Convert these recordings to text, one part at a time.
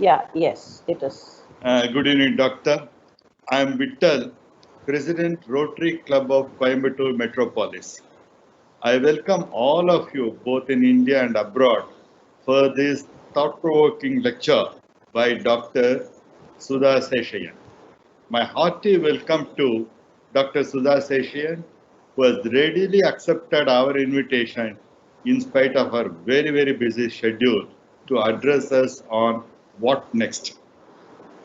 Yeah, yes, it is. Good evening, Doctor. I am Vittal, President Rotary Club of Coimbatore Metropolis. I welcome all of you, both in India and abroad, for this thought-provoking lecture by Dr. Sudha Seshayyan. My hearty welcome to Dr. Sudha Seshayyan, who has readily accepted our invitation in spite of her very busy schedule to address us on what next.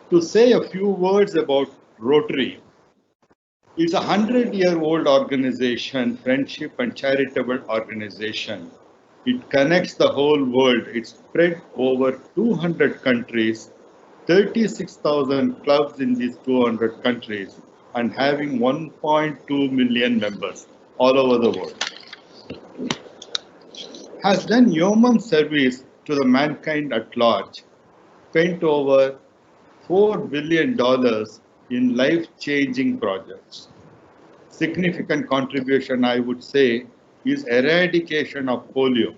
To say a few words about Rotary, it's a 100-year-old organization, friendship and charitable organization. It connects the whole world. It's spread over 200 countries, 36,000 clubs in these 200 countries, and having 1.2 million members all over the world. Has done yeoman service to the mankind at large, spent over $4 billion in life-changing projects. Significant contribution, I would say, is eradication of polio.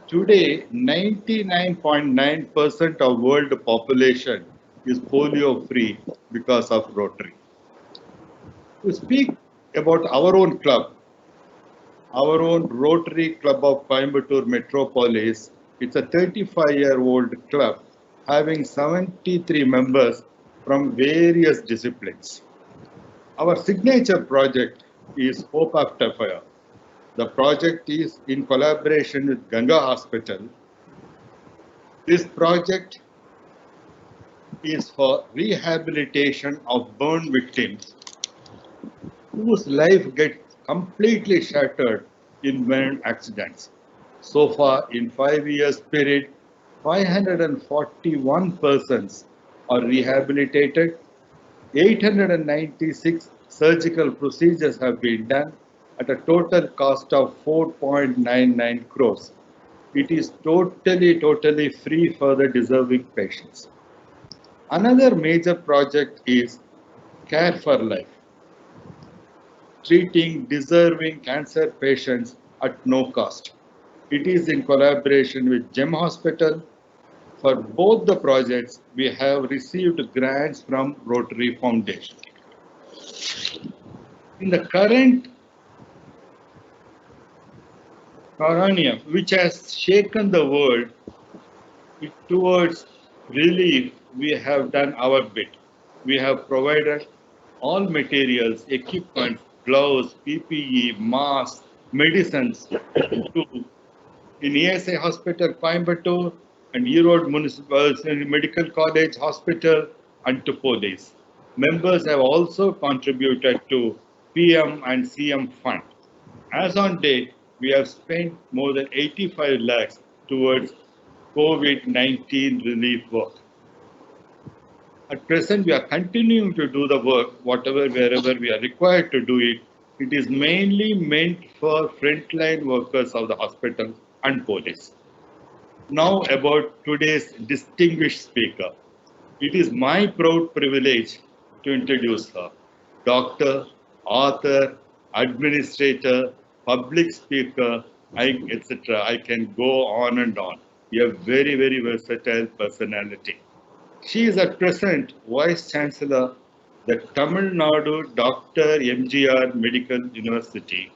Today, 99.9% of world population is polio-free because of Rotary. To speak about our own club, our own Rotary Club of Coimbatore Metropolis, it's a 35-year-old club having 73 members from various disciplines. Our signature project is Hope After Fire. The project is in collaboration with Ganga Hospital. This project is for rehabilitation of burn victims whose life gets completely shattered in burn accidents. So far, in 5 years period, 541 persons are rehabilitated. 896 surgical procedures have been done at a total cost of 4.99 crores. It is totally free for the deserving patients. Another major project is Care for Life, treating deserving cancer patients at no cost. It is in collaboration with GEM Hospital. For both the projects, we have received grants from Rotary Foundation. In the current Corona, which has shaken the world towards relief, we have done our bit. We have provided all materials, equipment, gloves, PPE, masks, medicines to in ESI Hospital, Coimbatore, and Erode Municipal Medical College Hospital, and to police. Members have also contributed to PM and CM Fund. As on date, we have spent more than 85 lakhs towards COVID-19 relief work. At present, we are continuing to do the work, wherever we are required to do it. It is mainly meant for frontline workers of the hospital and police. Now about today's distinguished speaker. It is my proud privilege to introduce her. Doctor, author, administrator, public speaker, etc. I can go on and on. A very versatile personality. She is at present Vice Chancellor, the Tamil Nadu Dr. MGR Medical University,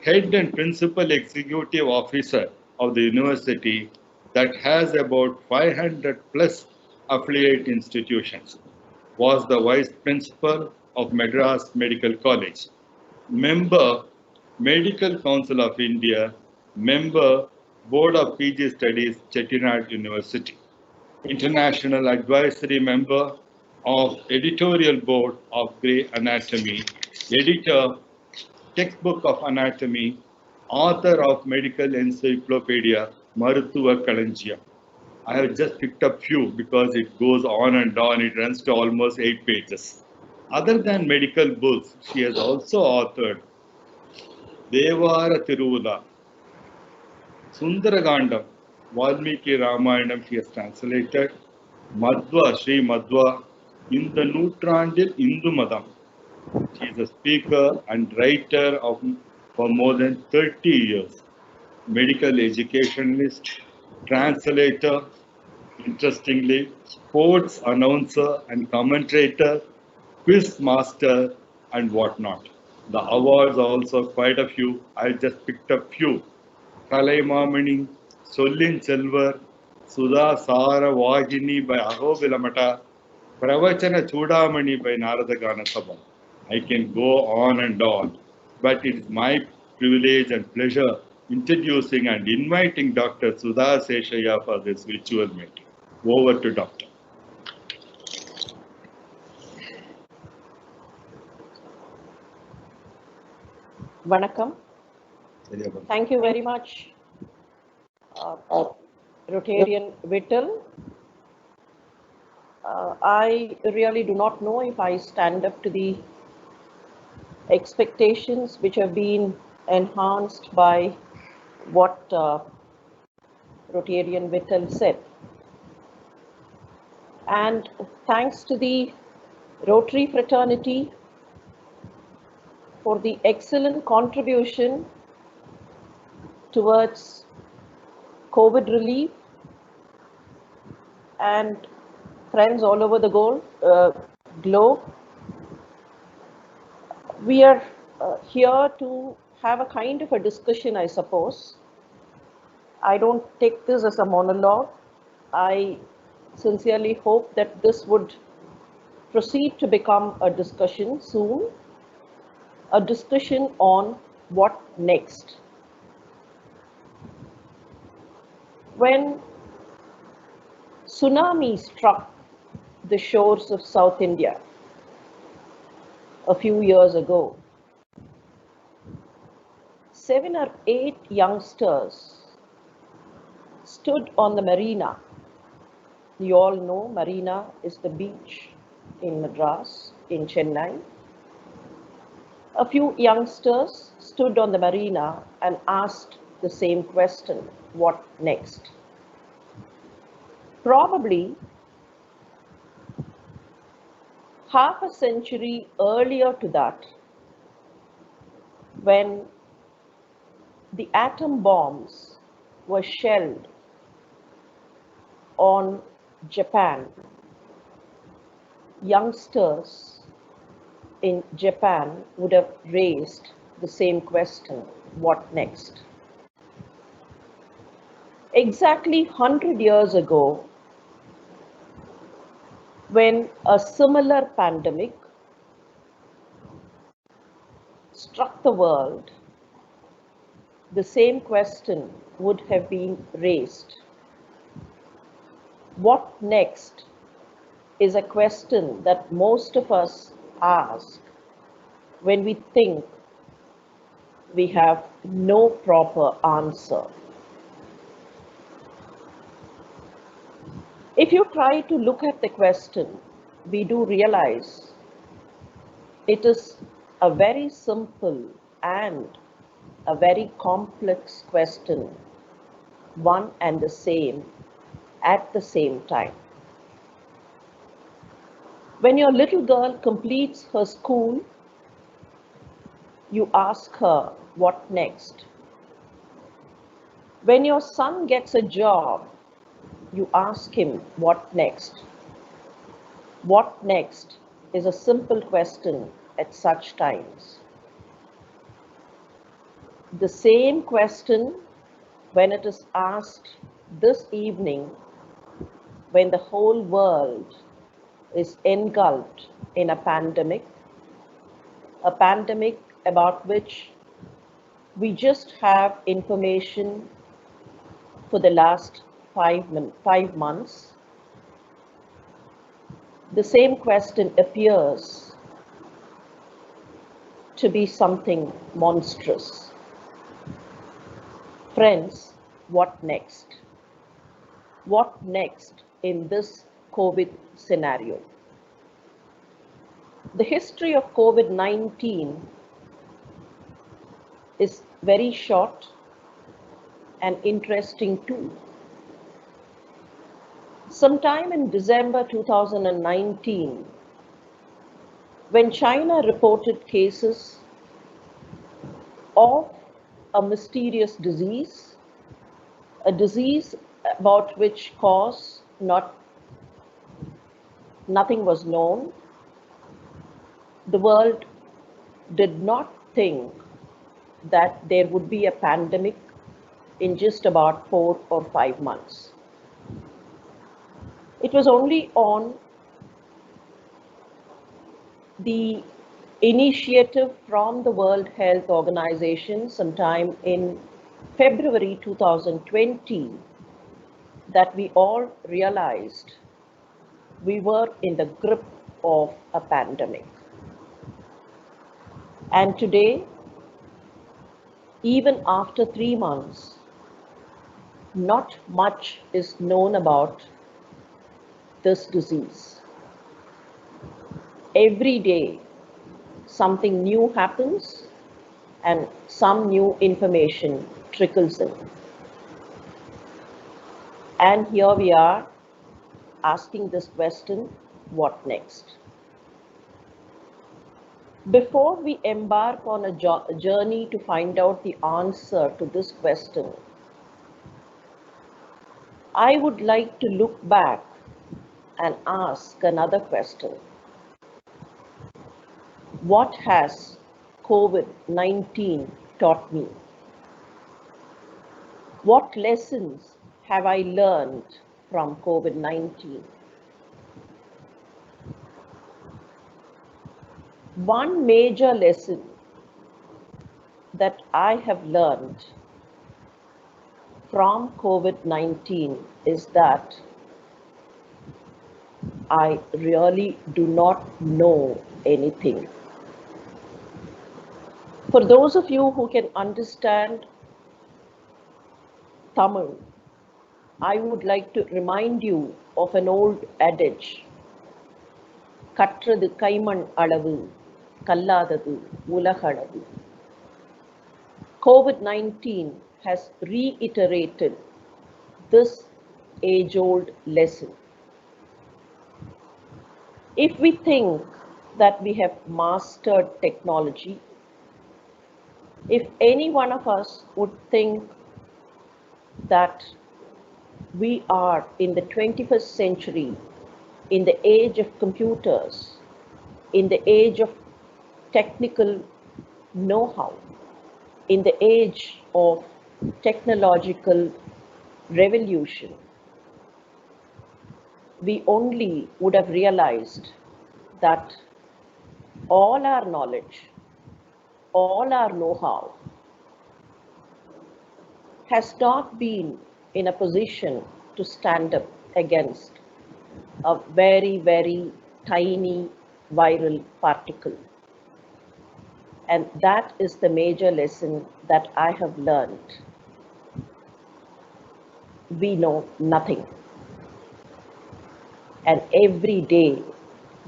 Head and Principal Executive Officer of the university that has about 500 plus affiliate institutions, was the Vice Principal of Madras Medical College, Member Medical Council of India, Member Board of PG Studies, Chettinad University. International Advisory Member of Editorial Board of Grey Anatomy, Editor, Textbook of Anatomy, author of Medical Encyclopedia, Maruthuva Kalanjiyam. I have just picked up few because it goes on and on. It runs to almost 8 pages. Other than medical books, she has also authored Devara Tiruvula, Sundaragandam, Valmiki Ramayanam she has translated, Madhva, Sri Madhva, in the Nutrandil Hindu Madam. She is a speaker and writer for more than 30 years, medical educationalist, translator, Interestingly, sports announcer and commentator, quiz master, and whatnot. The awards are also quite a few. I just picked up few. Kalaimamani, Sollin Selvar, Sudha Sara Vagini by Ahobilamata, Pravachana Chudamani by Narada Ganasabha. I can go on and on, but it is my privilege and pleasure introducing and inviting Dr. Sudha Seshayya for this virtual meeting. Over to Doctor. Vanakkam. Thank you very much, Rotarian Vittal. I really do not know if I stand up to the expectations which have been enhanced by what Rotarian Vittal said. And thanks to the Rotary fraternity for the excellent contribution towards COVID relief, and friends all over the globe. We are here to have a kind of a discussion, I suppose. I don't take this as a monologue. I sincerely hope that this would proceed to become a discussion soon, a discussion on what next. When tsunami struck the shores of South India a few years ago, 7 or 8 youngsters stood on the marina. You all know marina is the beach in Madras, in Chennai. A few youngsters stood on the marina and asked the same question, what next? Probably half a century earlier to that, when the atom bombs were shelled on Japan, youngsters in Japan would have raised the same question, what next? Exactly 100 years ago, when a similar pandemic struck the world, the same question would have been raised. What next is a question that most of us ask when we think we have no proper answer. If you try to look at the question, we do realize it is a very simple and a very complex question, one and the same at the same time. When your little girl completes her school, you ask her, what next? When your son gets a job, you ask him, what next? What next is a simple question at such times. The same question when it is asked this evening, when the whole world is engulfed in a pandemic about which we just have information for the last 5 months. The same question appears to be something monstrous. Friends, what next? What next in this COVID scenario? The history of COVID-19 is very short and interesting too. Sometime in December 2019, when China reported cases of a mysterious disease, a disease about which cause not nothing was known. The world did not think that there would be a pandemic in just about 4 or 5 months. It was only on the initiative from the World Health Organization sometime in February 2020 that we all realized we were in the grip of a pandemic. And today, even after 3 months, not much is known about this disease. Every day, something new happens and some new information trickles in. And here we are asking this question, what next? Before we embark on a journey to find out the answer to this question, I would like to look back and ask another question. What has COVID-19 taught me? What lessons have I learned from COVID-19? One major lesson that I have learned from COVID-19 is that I really do not know anything. For those of you who can understand Tamil, I would like to remind you of an old adage, கற்றது கைமண் அளவு, கல்லாதது உலகளவு. COVID-19 has reiterated this age-old lesson. If we think that we have mastered technology, if any one of us would think that we are in the 21st century, in the age of computers, in the age of technical know-how, in the age of technological revolution, we only would have realized that all our knowledge, all our know-how has not been in a position to stand up against a very, very tiny viral particle. And that is the major lesson that I have learned. We know nothing. And every day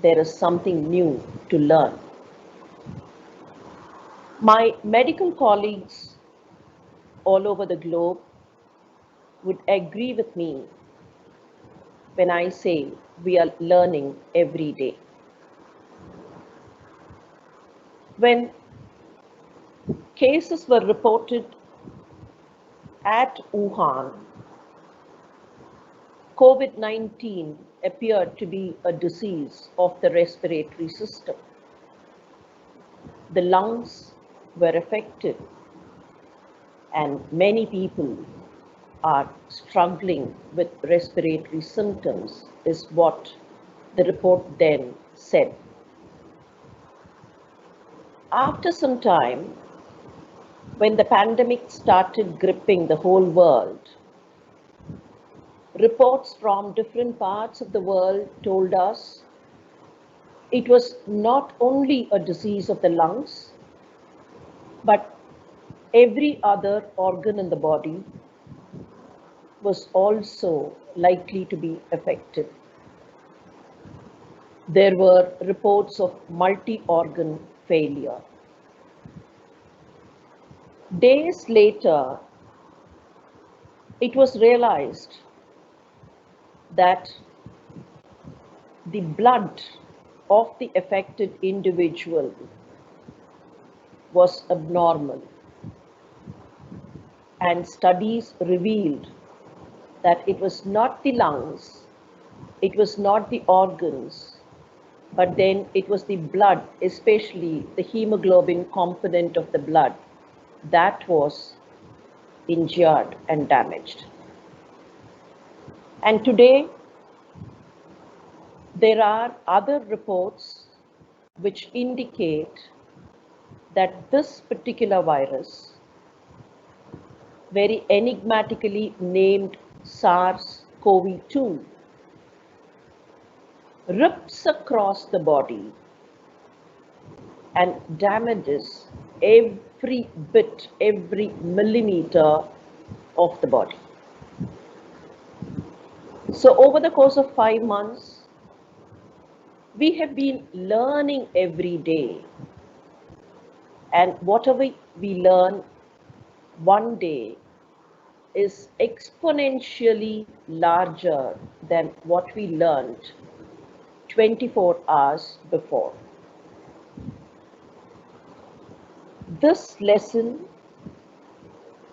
there is something new to learn. My medical colleagues all over the globe would agree with me when I say we are learning every day. When cases were reported at Wuhan, COVID-19 appeared to be a disease of the respiratory system. The lungs were affected, and many people are struggling with respiratory symptoms, is what the report then said. After some time, when the pandemic started gripping the whole world, reports from different parts of the world told us it was not only a disease of the lungs, but every other organ in the body was also likely to be affected. There were reports of multi-organ failure. Days later, it was realized that the blood of the affected individual was abnormal, and studies revealed that it was not the lungs, It was not the organs, but then it was the blood, especially the hemoglobin component of the blood, that was injured and damaged. And today, there are other reports which indicate that this particular virus, very enigmatically named SARS-CoV-2, rips across the body and damages every bit, every millimeter of the body. So over the course of 5 months, we have been learning every day. And whatever we learn one day is exponentially larger than what we learned 24 hours before. This lesson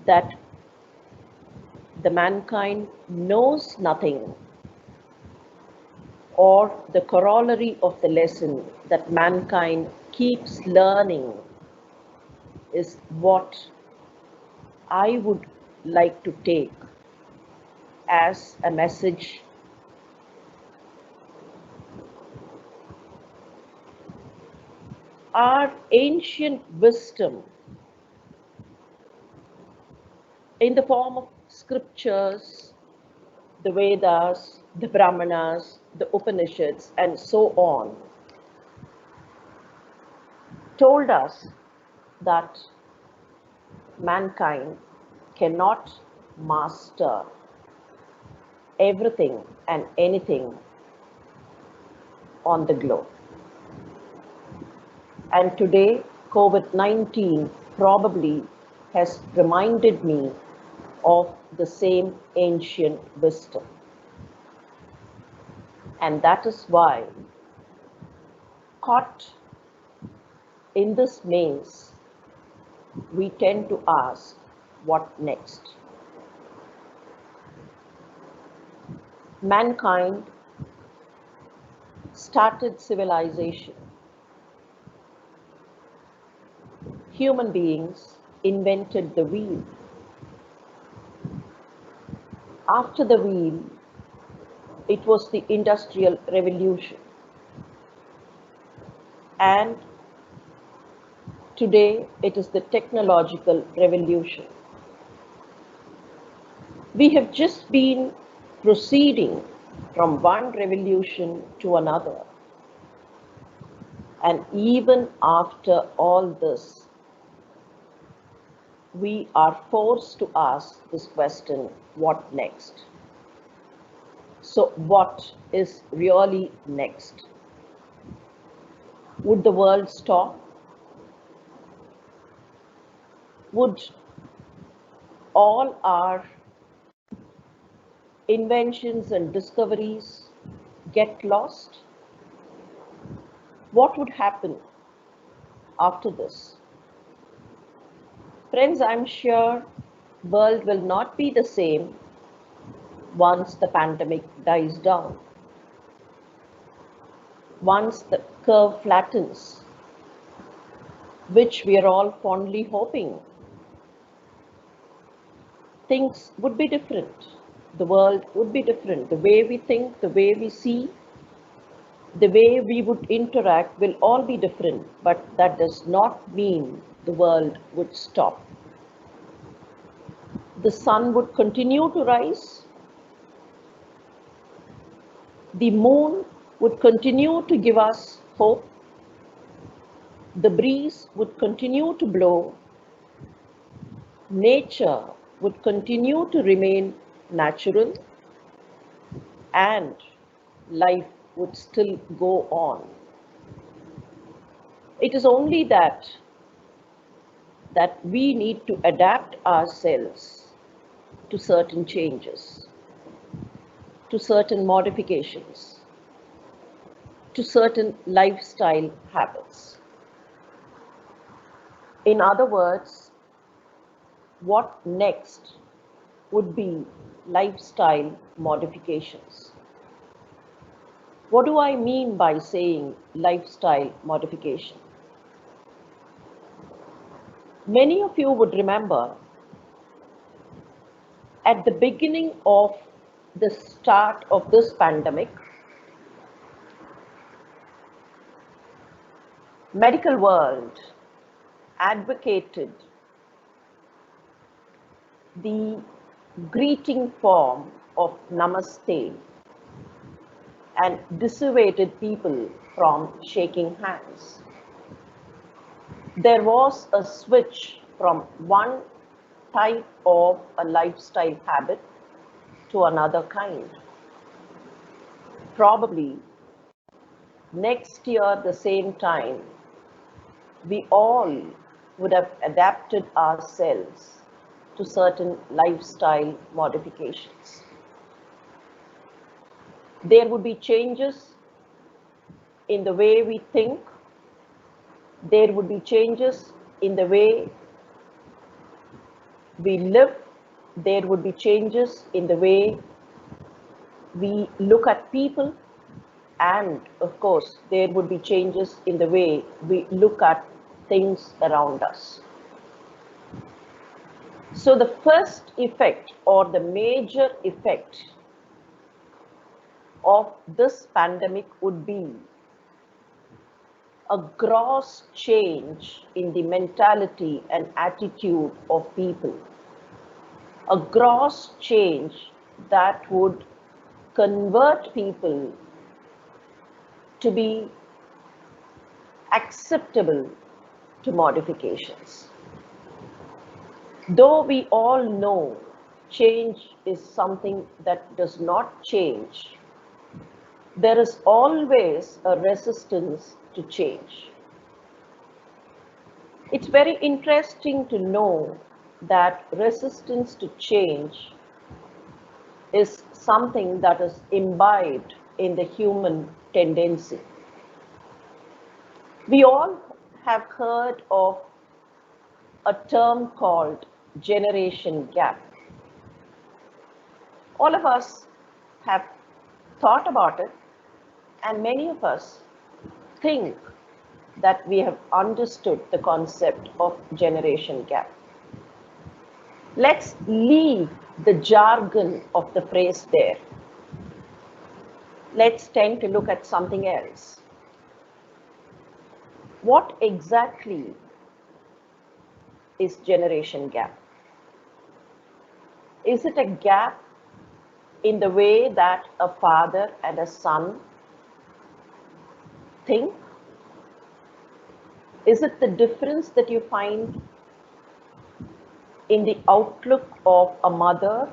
that the mankind knows nothing, or the corollary of the lesson that mankind keeps learning, is what I would like to take as a message. Our ancient wisdom in the form of scriptures, the Vedas, the Brahmanas, the Upanishads, and so on, told us that mankind cannot master everything and anything on the globe. And today, COVID-19 probably has reminded me of the same ancient wisdom. And that is why, caught in this maze, we tend to ask, what next? Mankind started civilization. Human beings invented the wheel. After the wheel, it was the Industrial Revolution. And today, it is the technological revolution. We have just been proceeding from one revolution to another. And even after all this, we are forced to ask this question, what next? So what is really next? Would the world stop? Would all our inventions and discoveries get lost? What would happen after this? Friends, I'm sure the world will not be the same once the pandemic dies down. Once the curve flattens, which we are all fondly hoping, things would be different. The world would be different. The way we think, the way we see, the way we would interact will all be different, but that does not mean the world would stop. The sun would continue to rise. The moon would continue to give us hope. The breeze would continue to blow. Nature would continue to remain natural, and life would still go on. It is only that we need to adapt ourselves to certain changes, to certain modifications, to certain lifestyle habits. In other words, what next would be lifestyle modifications. What do I mean by saying lifestyle modification? Many of you would remember at the beginning of the start of this pandemic, medical world advocated the greeting form of namaste and dissuaded people from shaking hands. There was a switch from one type of a lifestyle habit to another kind. Probably next year, the same time, we all would have adapted ourselves to certain lifestyle modifications. There would be changes in the way we think, there would be changes in the way we live, there would be changes in the way we look at people, and of course, there would be changes in the way we look at things around us. So the first effect or the major effect of this pandemic would be a gross change in the mentality and attitude of people. A gross change that would convert people to be acceptable to modifications. Though we all know change is something that does not change, there is always a resistance to change. It's very interesting to know that resistance to change is something that is imbibed in the human tendency. We all have heard of a term called generation gap. All of us have thought about it, and many of us think that we have understood the concept of generation gap. Let's leave the jargon of the phrase there. Let's tend to look at something else. What exactly is generation gap? Is it a gap in the way that a father and a son think? Is it the difference that you find in the outlook of a mother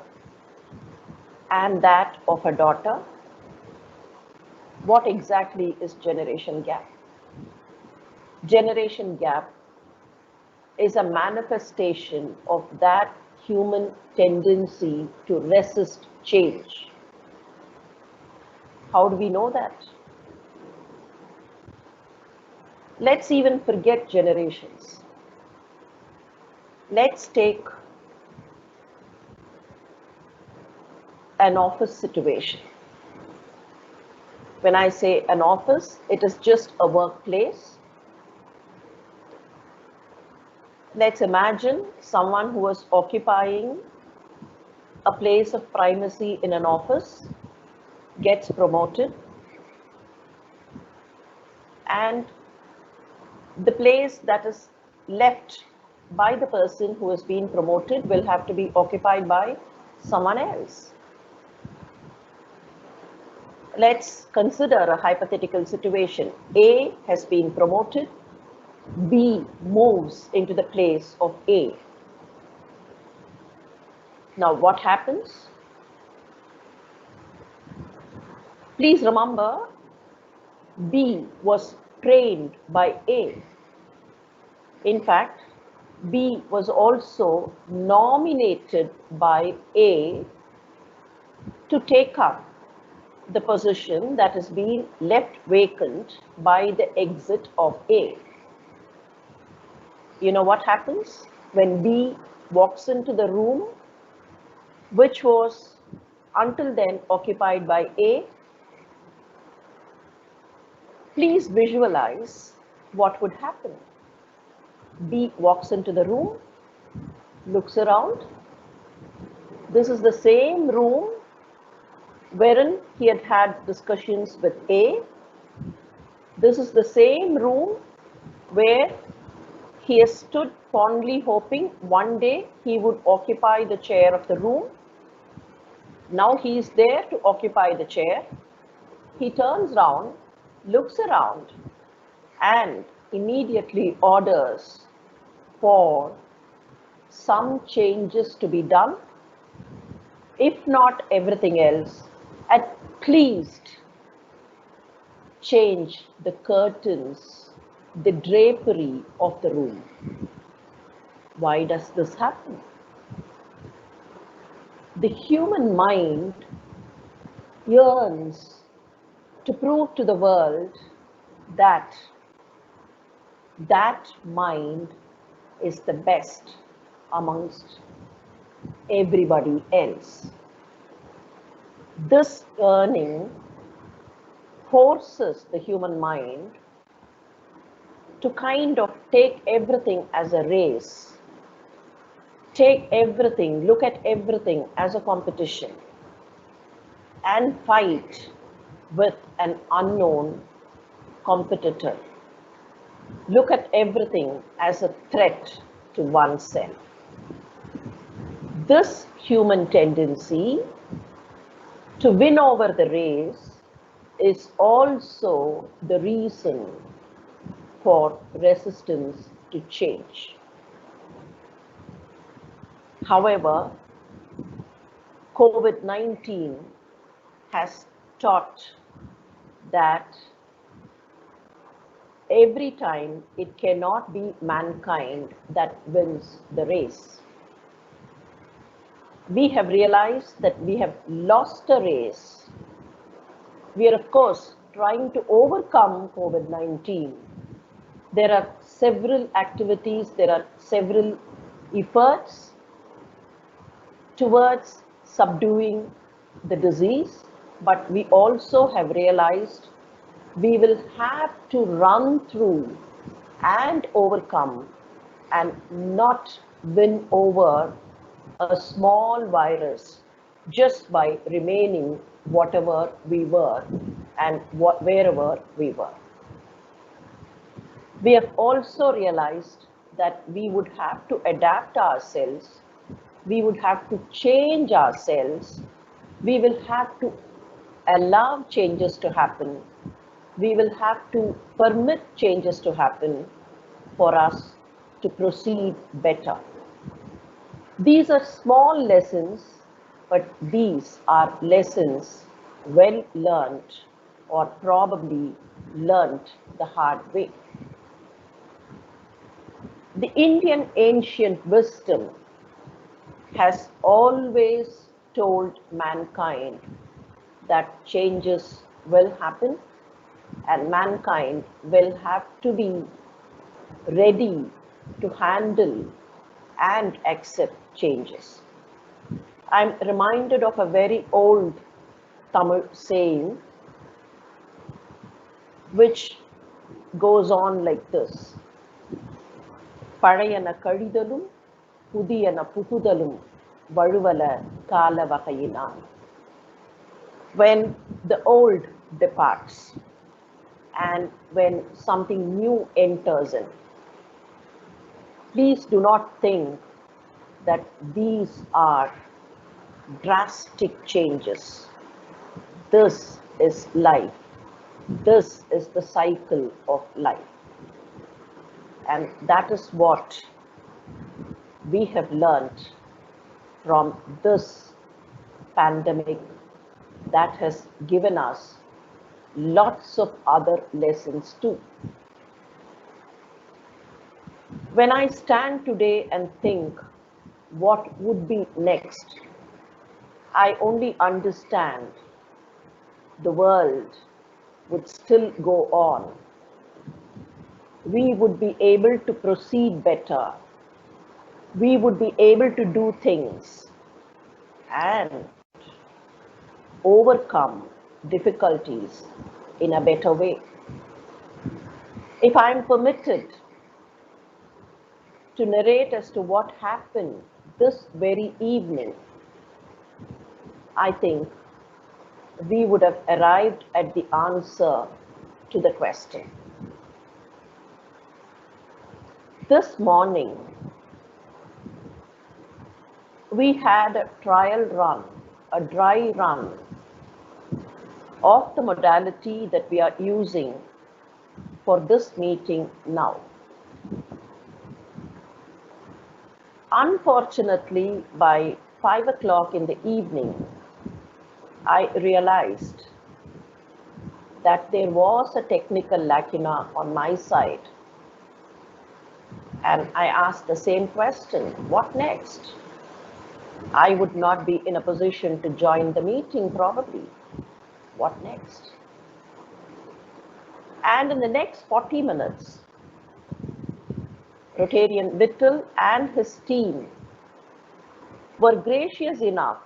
and that of a daughter? What exactly is generation gap? Generation gap is a manifestation of that human tendency to resist change. How do we know that? Let's even forget generations. Let's take an office situation. When I say an office, it is just a workplace. Let's imagine someone who was occupying a place of primacy in an office gets promoted, and the place that is left by the person who has been promoted will have to be occupied by someone else. Let's consider a hypothetical situation. A has been promoted, B moves into the place of A. Now what happens? Please remember, B was trained by A. In fact, B was also nominated by A to take up the position that has been left vacant by the exit of A. You know what happens when B walks into the room which was until then occupied by A? Please visualize what would happen. B walks into the room, looks around. This is the same room wherein he had had discussions with A. This is the same room where he has stood fondly hoping one day he would occupy the chair of the room. Now he is there to occupy the chair. He turns round, looks around, and immediately orders for some changes to be done. If not everything else, at least change the curtains, the drapery of the room. Why does this happen? The human mind yearns to prove to the world that that mind is the best amongst everybody else. This yearning forces the human mind to kind of take everything as a race, take everything, look at everything as a competition, and fight with an unknown competitor. Look at everything as a threat to oneself. This human tendency to win over the race is also the reason for resistance to change. However, COVID-19 has taught that every time it cannot be mankind that wins the race. We have realized that we have lost a race. We are, of course, trying to overcome COVID-19. There are several activities, there are several efforts towards subduing the disease, but we also have realized we will have to run through and overcome and not win over a small virus just by remaining whatever we were and wherever we were. We have also realized that we would have to adapt ourselves, we would have to change ourselves, we will have to allow changes to happen, we will have to permit changes to happen for us to proceed better. These are small lessons, but these are lessons well learned or probably learned the hard way. The Indian ancient wisdom has always told mankind that changes will happen and mankind will have to be ready to handle and accept changes. I'm reminded of a very old Tamil saying which goes on like this. பழையன கழிதலும் புதியன புகுதலும் வழுவல கால வகையினான். When the old departs and when something new enters in, please do not think that these are drastic changes. This is life. This is the cycle of life. And that is what we have learned from this pandemic that has given us lots of other lessons too. When I stand today and think what would be next, I only understand the world would still go on. We would be able to proceed better. We would be able to do things and overcome difficulties in a better way. If I'm permitted to narrate as to what happened this very evening, I think we would have arrived at the answer to the question. This morning, we had a trial run, a dry run of the modality that we are using for this meeting now. Unfortunately, by 5 o'clock in the evening, I realized that there was a technical lacuna on my side. And I asked the same question, what next? I would not be in a position to join the meeting probably. What next? And in the next 40 minutes, Rotarian Vittal and his team were gracious enough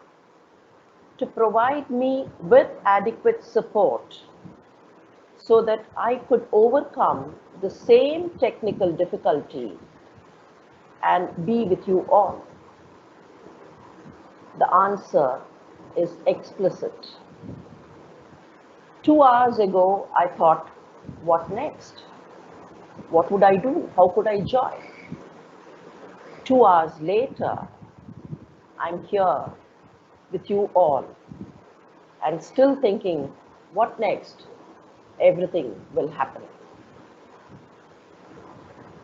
to provide me with adequate support so that I could overcome the same technical difficulty and be with you all. The answer is explicit. 2 hours ago, I thought, what next? What would I do? How could I join? 2 hours later, I'm here with you all and still thinking, what next? Everything will happen.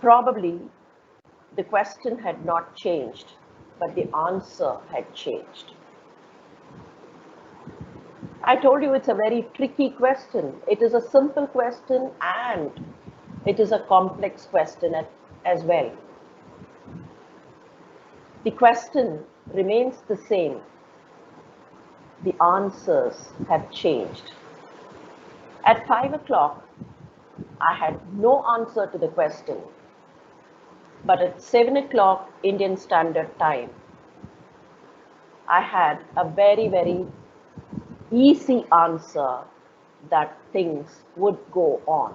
Probably the question had not changed, but the answer had changed. I told you it's a very tricky question. It is a simple question and it is a complex question as well. The question remains the same. The answers have changed. At 5 o'clock, I had no answer to the question. But at 7 o'clock Indian Standard Time, I had a very, very easy answer that things would go on.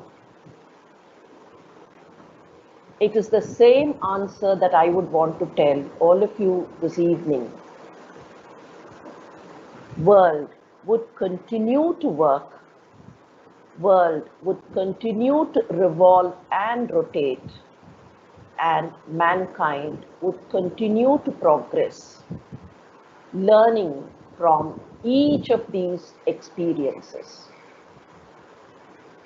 It is the same answer that I would want to tell all of you this evening. World would continue to work. World would continue to revolve and rotate. And mankind would continue to progress, learning from each of these experiences.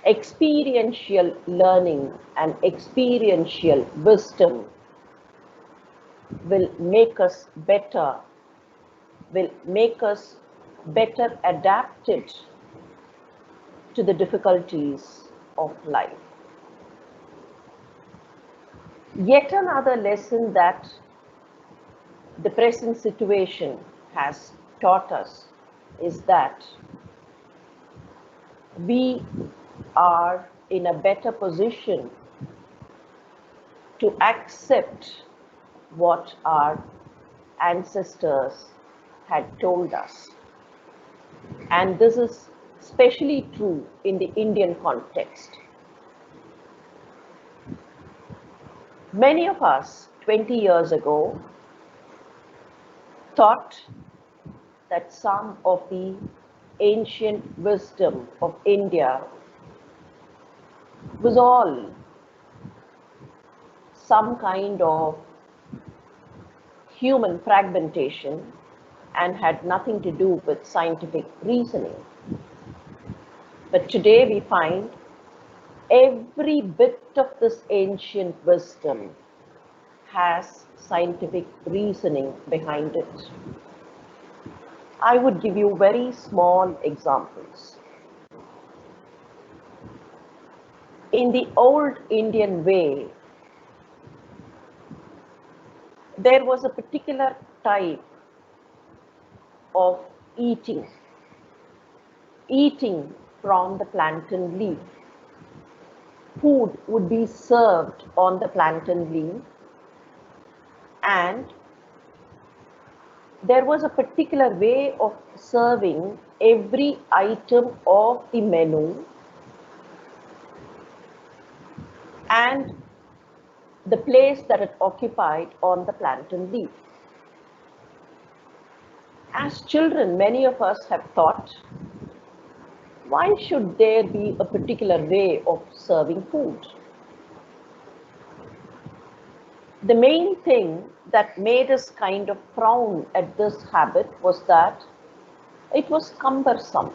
Experiential learning and experiential wisdom will make us better, adapted to the difficulties of life. Yet another lesson that the present situation has taught us is that we are in a better position to accept what our ancestors had told us. And this is especially true in the Indian context. Many of us 20 years ago thought that some of the ancient wisdom of India was all some kind of human fragmentation and had nothing to do with scientific reasoning. But today we find every bit of this ancient wisdom has scientific reasoning behind it. I would give you very small examples. In the old Indian way, there was a particular type of eating from the plantain leaf. Food would be served on the plantain leaf, and there was a particular way of serving every item of the menu and the place that it occupied on the plantain leaf. As children, many of us have thought, why should there be a particular way of serving food? The main thing that made us kind of frown at this habit was that it was cumbersome.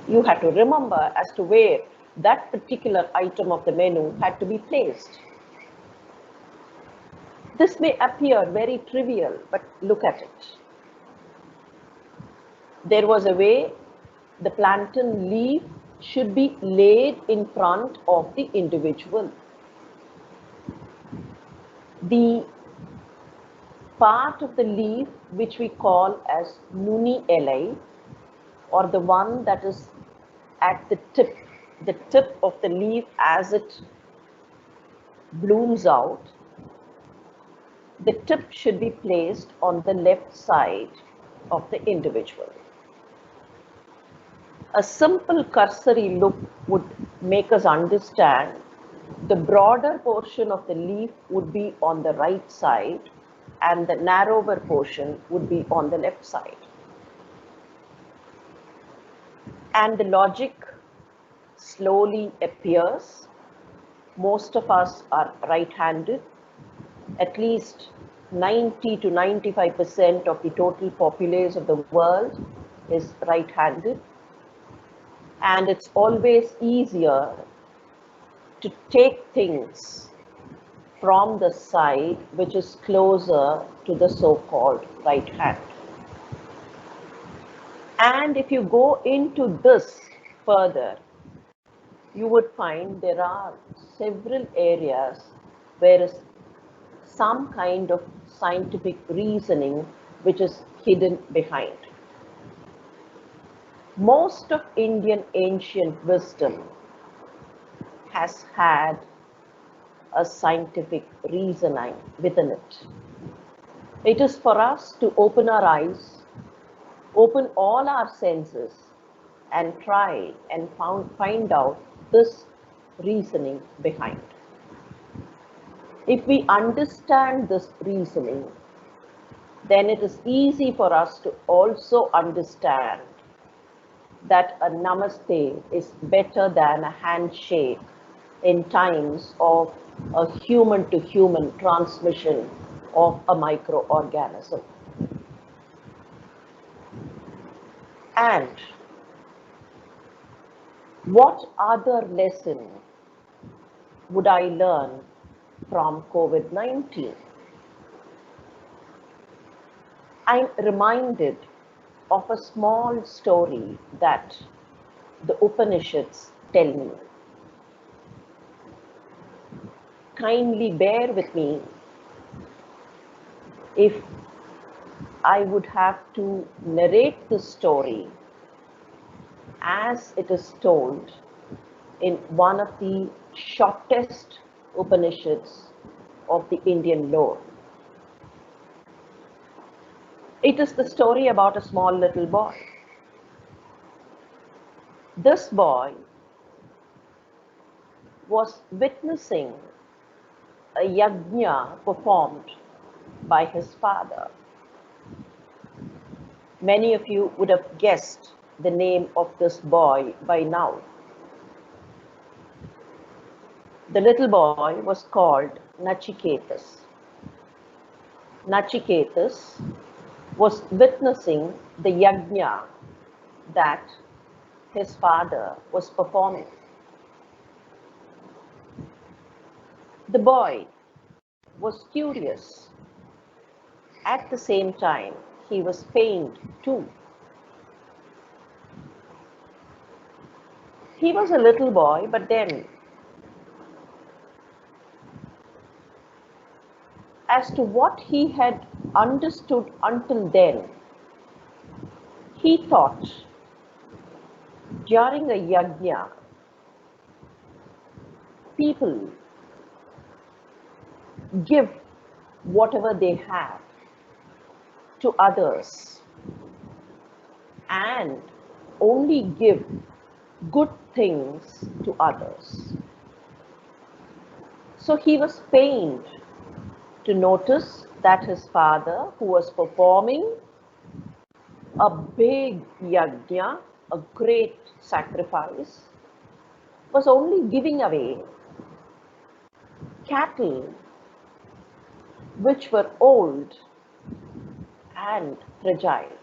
You had to remember as to where that particular item of the menu had to be placed. This may appear very trivial, but look at it. There was a way the plantain leaf should be laid in front of the individual. The part of the leaf which we call as nuni elai, or the one that is at the tip of the leaf as it blooms out, the tip should be placed on the left side of the individual. A simple cursory look would make us understand the broader portion of the leaf would be on the right side and the narrower portion would be on the left side. And the logic slowly appears. Most of us are right-handed. At least 90 to 95% of the total populace of the world is right-handed. And it's always easier to take things from the side which is closer to the so-called right hand. And if you go into this further, you would find there are several areas where is some kind of scientific reasoning which is hidden behind. Most of Indian ancient wisdom has had a scientific reasoning within it. It is for us to open our eyes, open all our senses, and try and find out this reasoning behind. If we understand this reasoning, then it is easy for us to also understand that a namaste is better than a handshake in times of a human-to-human transmission of a microorganism. And what other lesson would I learn from COVID-19? I'm reminded of a small story that the Upanishads tell me. Kindly bear with me if I would have to narrate the story as it is told in one of the shortest Upanishads of the Indian lore. It is the story about a small little boy. This boy was witnessing a yajna performed by his father. Many of you would have guessed the name of this boy by now. The little boy was called Nachiketas. Nachiketas was witnessing the yajna that his father was performing. The boy was curious. At the same time, he was pained too. He was a little boy, but then, as to what he had understood until then, he thought during a yajna, people give whatever they have to others and only give good things to others. So he was pained to notice that his father, who was performing a big yajna, a great sacrifice, was only giving away cattle which were old and fragile.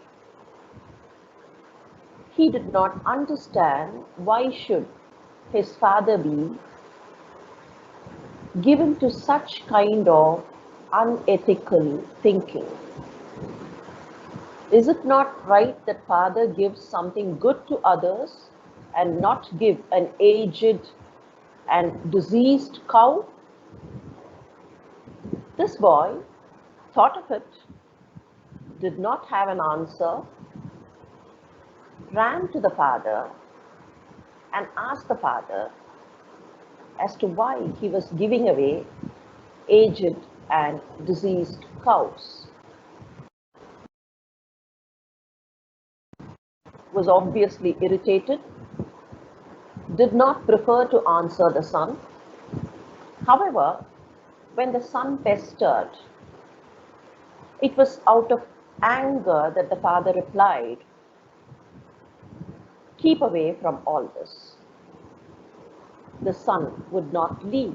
He did not understand why should his father be given to such kind of unethical thinking. Is it not right that father gives something good to others and not give an aged and diseased cow? This boy thought of it, did not have an answer, ran to the father and asked the father as to why he was giving away aged and diseased cows. Was obviously irritated, did not prefer to answer the son. However, when the son pestered, it was out of anger that the father replied, "Keep away from all this." The son would not leave.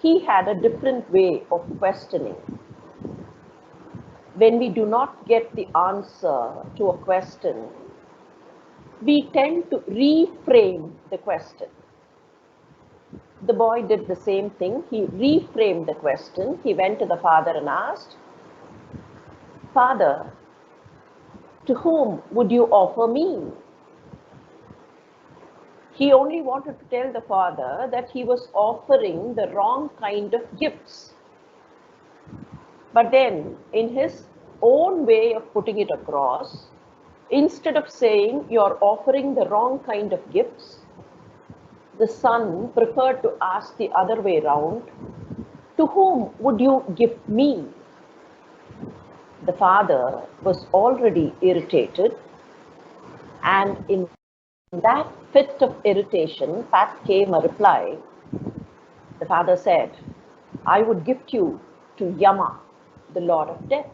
He had a different way of questioning. When we do not get the answer to a question, we tend to reframe the question. The boy did the same thing. He reframed the question. He went to the father and asked, "Father, to whom would you offer me?" He only wanted to tell the father that he was offering the wrong kind of gifts. But then, in his own way of putting it across, instead of saying you're offering the wrong kind of gifts, the son preferred to ask the other way round, "To whom would you gift me?" The father was already irritated, and in that fit of irritation, back came a reply. The father said, "I would gift you to Yama, the Lord of Death."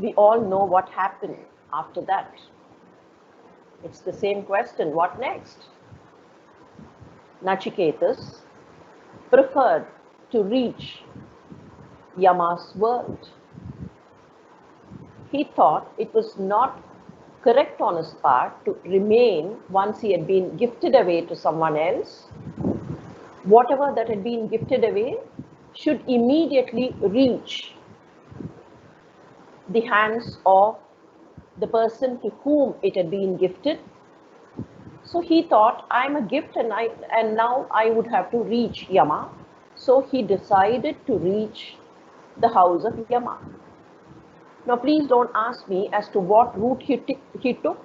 We all know what happened after that. It's the same question, what next? Nachiketas preferred to reach Yama's world. He thought it was not correct on his part to remain once he had been gifted away to someone else. Whatever that had been gifted away should immediately reach the hands of the person to whom it had been gifted. So he thought, I'm a gift and now I would have to reach Yama. So he decided to reach the house of Yama. Now please don't ask me as to what route he took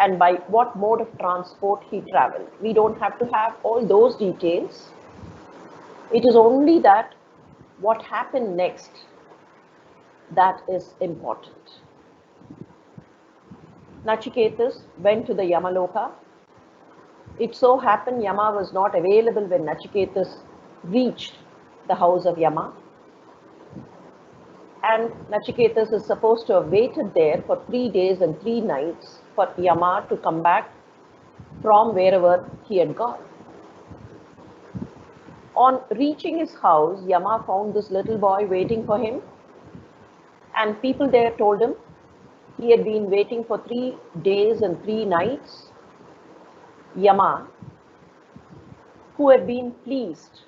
and by what mode of transport he traveled. We don't have to have all those details. It is only that what happened next that is important. Nachiketas went to the Yamaloka. It so happened Yama was not available when Nachiketas reached the house of Yama. And Nachiketas is supposed to have waited there for 3 days and 3 nights for Yama to come back from wherever he had gone. On reaching his house, Yama found this little boy waiting for him, and people there told him he had been waiting for 3 days and 3 nights. Yama, who had been pleased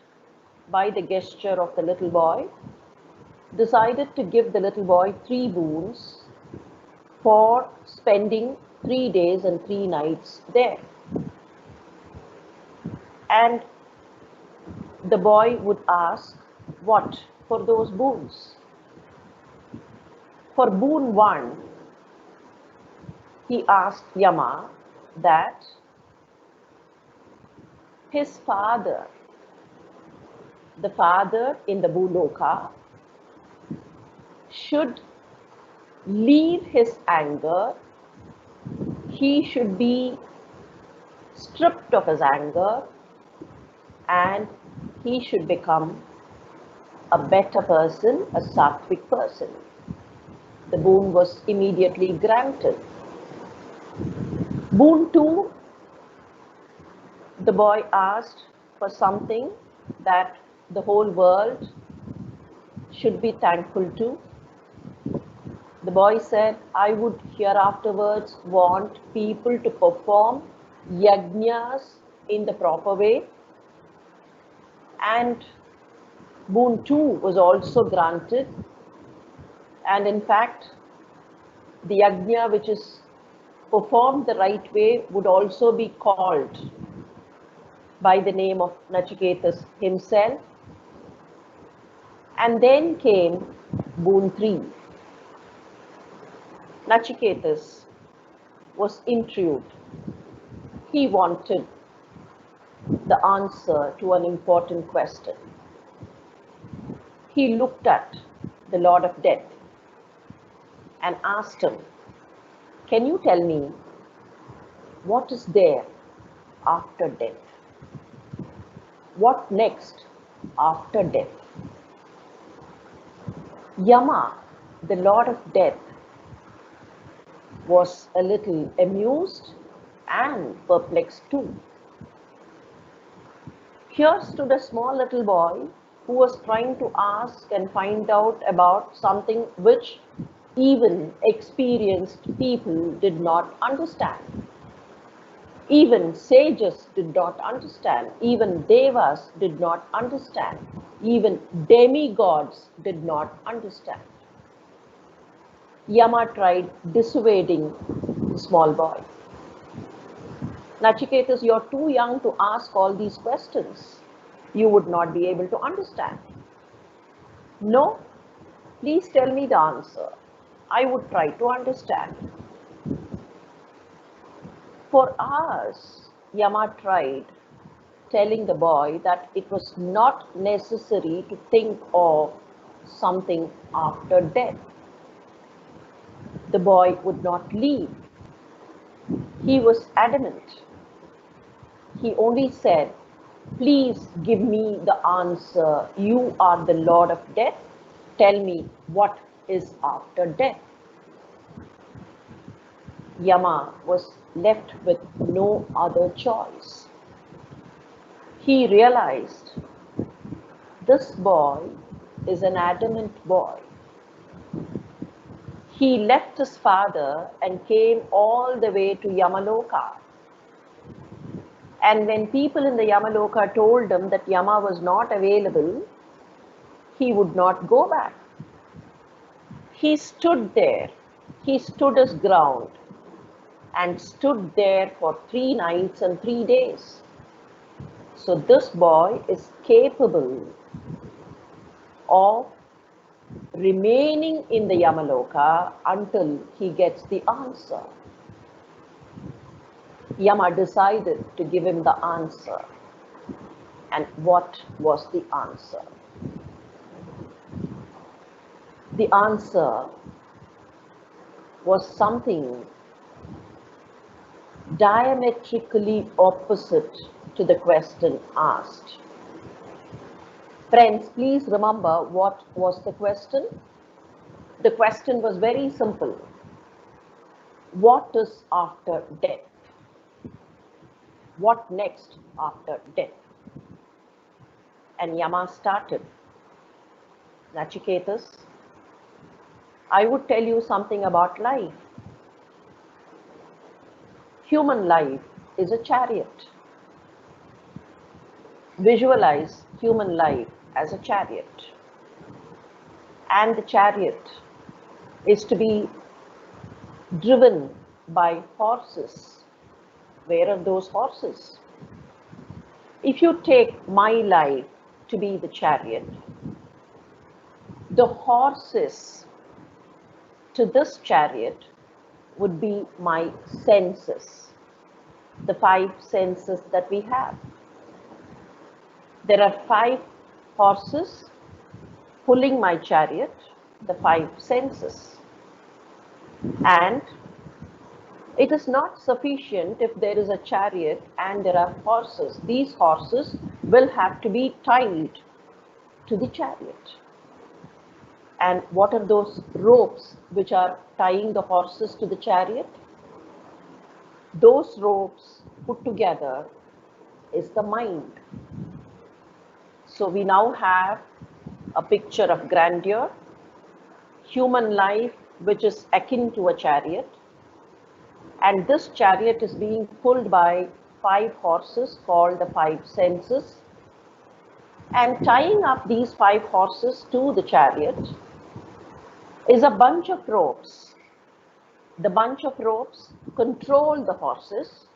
by the gesture of the little boy, decided to give the little boy 3 boons for spending 3 days and 3 nights there. And the boy would ask, what for those boons? For boon 1, he asked Yama that his father, the father in the Bhuloka, should leave his anger. He should be stripped of his anger and he should become a better person, a sattvic person. The boon was immediately granted. Boon 2, the boy asked for something that the whole world should be thankful to. The boy said, I would hereafterwards want people to perform yajnas in the proper way. And boon 2 was also granted. And in fact, the yajna which is performed the right way would also be called by the name of Nachiketas himself. And then came boon 3. Nachiketas was intrigued. He wanted the answer to an important question. He looked at the Lord of Death and asked him, can you tell me what is there after death? What next after death? Yama, the Lord of Death, was a little amused and perplexed too. Here stood a small little boy who was trying to ask and find out about something which even experienced people did not understand. Even sages did not understand. Even devas did not understand. Even demigods did not understand. Yama tried dissuading the small boy. Nachiketas, you're too young to ask all these questions. You would not be able to understand. No, please tell me the answer. I would try to understand. For hours, Yama tried telling the boy that it was not necessary to think of something after death. The boy would not leave. He was adamant. He only said, please give me the answer. You are the Lord of Death. Tell me what is after death. Yama was left with no other choice. He realized this boy is an adamant boy. He left his father and came all the way to Yamaloka. And when people in the Yamaloka told him that Yama was not available, he would not go back. He stood there. He stood his ground and stood there for 3 nights and 3 days. So this boy is capable of remaining in the Yamaloka until he gets the answer. Yama decided to give him the answer. And what was the answer? The answer was something diametrically opposite to the question asked. Friends, please remember what was the question. The question was very simple. What is after death? What next after death? And Yama started. Nachiketas, I would tell you something about life. Human life is a chariot. Visualize human life as a chariot. And the chariot is to be driven by horses. Where are those horses? If you take my life to be the chariot, the horses to this chariot would be my senses, the 5 senses that we have. There are 5 horses pulling my chariot, the 5 senses. And it is not sufficient if there is a chariot and there are horses. These horses will have to be tied to the chariot. And what are those ropes which are tying the horses to the chariot? Those ropes put together is the mind. So we now have a picture of grandeur, human life which is akin to a chariot, and this chariot is being pulled by 5 horses called the 5 senses, and tying up these 5 horses to the chariot is a bunch of ropes. The bunch of ropes control the horses.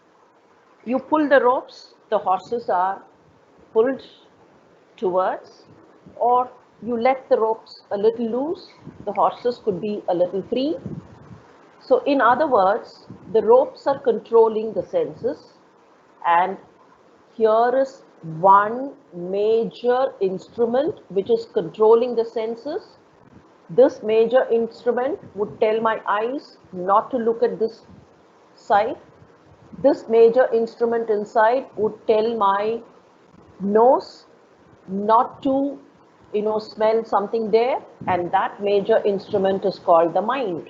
You pull the ropes, the horses are pulled towards, or you let the ropes a little loose, the horses could be a little free. So in other words, the ropes are controlling the senses, and here is one major instrument which is controlling the senses. This major instrument would tell my eyes not to look at this side. This major instrument inside would tell my nose not to, smell something there, and that major instrument is called the mind.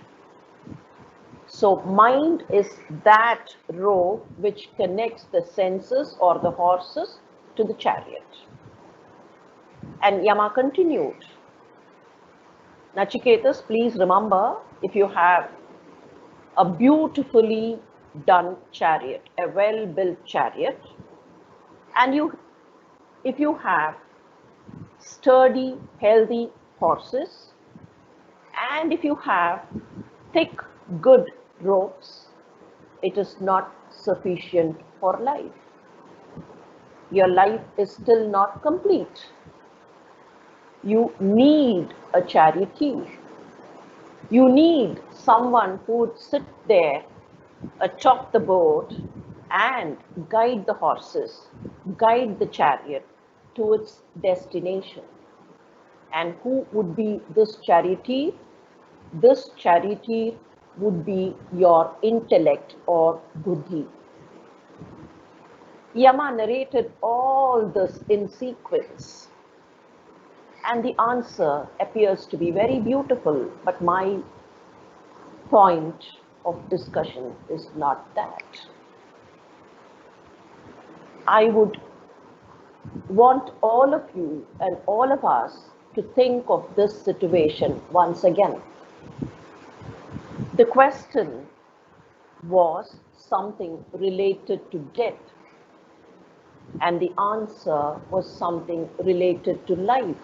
So mind is that rope which connects the senses or the horses to the chariot. And Yama continued, Nachiketas, please remember, if you have a beautifully done chariot, a well-built chariot, and if you have sturdy, healthy horses, and if you have thick, good ropes, it is not sufficient for life. Your life is still not complete. You need a charioteer. You need someone who would sit there atop the boat and guide the horses, guide the chariot to its destination. And who would be this charioteer? This charioteer would be your intellect or buddhi. Yama narrated all this in sequence. And the answer appears to be very beautiful, but my point of discussion is not that. I would want all of you and all of us to think of this situation once again. The question was something related to death, and the answer was something related to life.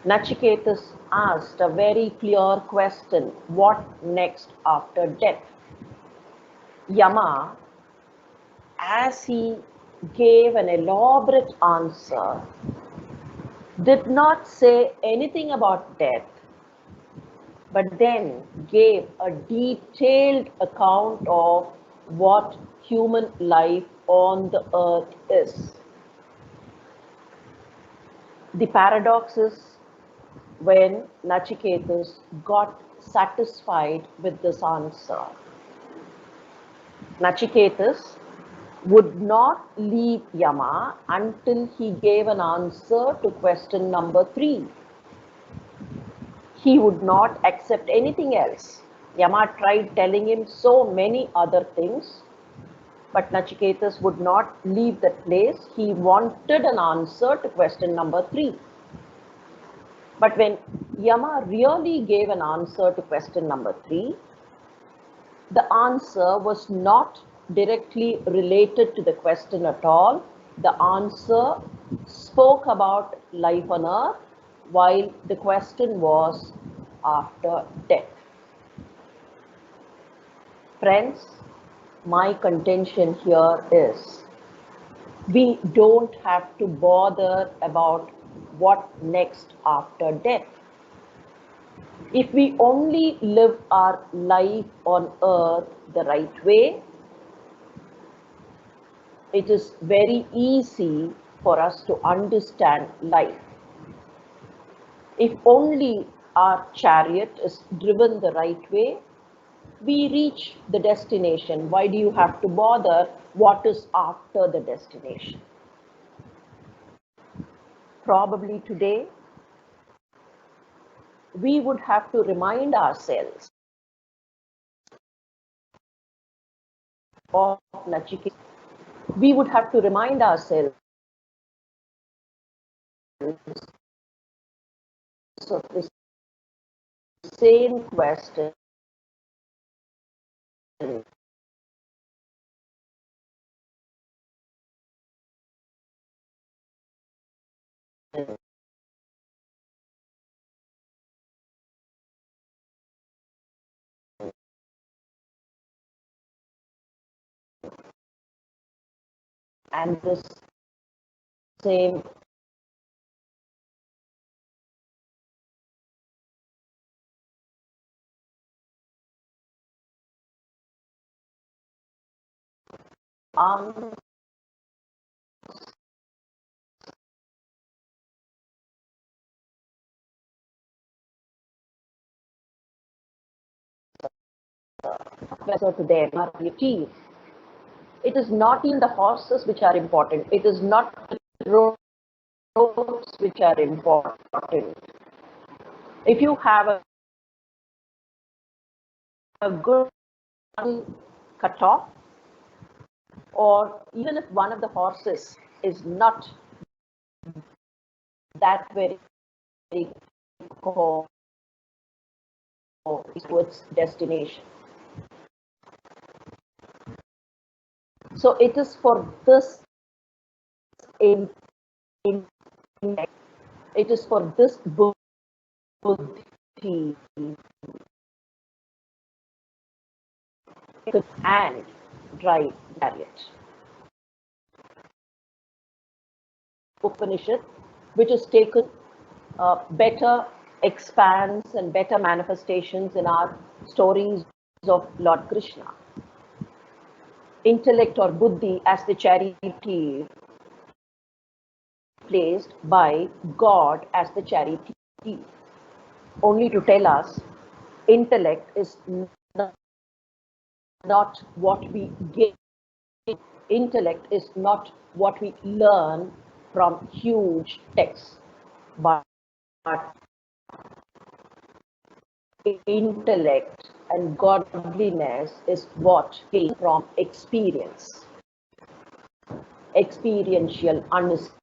Nachiketas asked a very clear question, what next after death? Yama, as he gave an elaborate answer, did not say anything about death, but then gave a detailed account of what human life on the earth is. The paradox is, when Nachiketas got satisfied with this answer, Nachiketas would not leave Yama until he gave an answer to question number 3. He would not accept anything else. Yama tried telling him so many other things, but Nachiketas would not leave that place. He wanted an answer to question number 3. But when Yama really gave an answer to question number 3, the answer was not directly related to the question at all. The answer spoke about life on earth, while the question was after death. Friends, my contention here is, we don't have to bother about what next after death. If we only live our life on earth the right way, it is very easy for us to understand life. If only our chariot is driven the right way, we reach the destination. Why do you have to bother what is after the destination? Probably today, we would have to remind ourselves of Nachiketa. We would have to remind ourselves of the same question and the same answer to their routine. It is not even the horses which are important. It is not the roads which are important. If you have a good cut off, or even if one of the horses is not that very close to its destination. So it is for this in it is for this buddhi and drive chariot. Upanishad, which is taken better expands and better manifestations in our stories of Lord Krishna. Intellect or buddhi as the charity placed by God as the charity, only to tell us intellect is not what we get. Intellect is not what we learn from huge texts, but intellect and godliness is what came from experience, experiential understanding.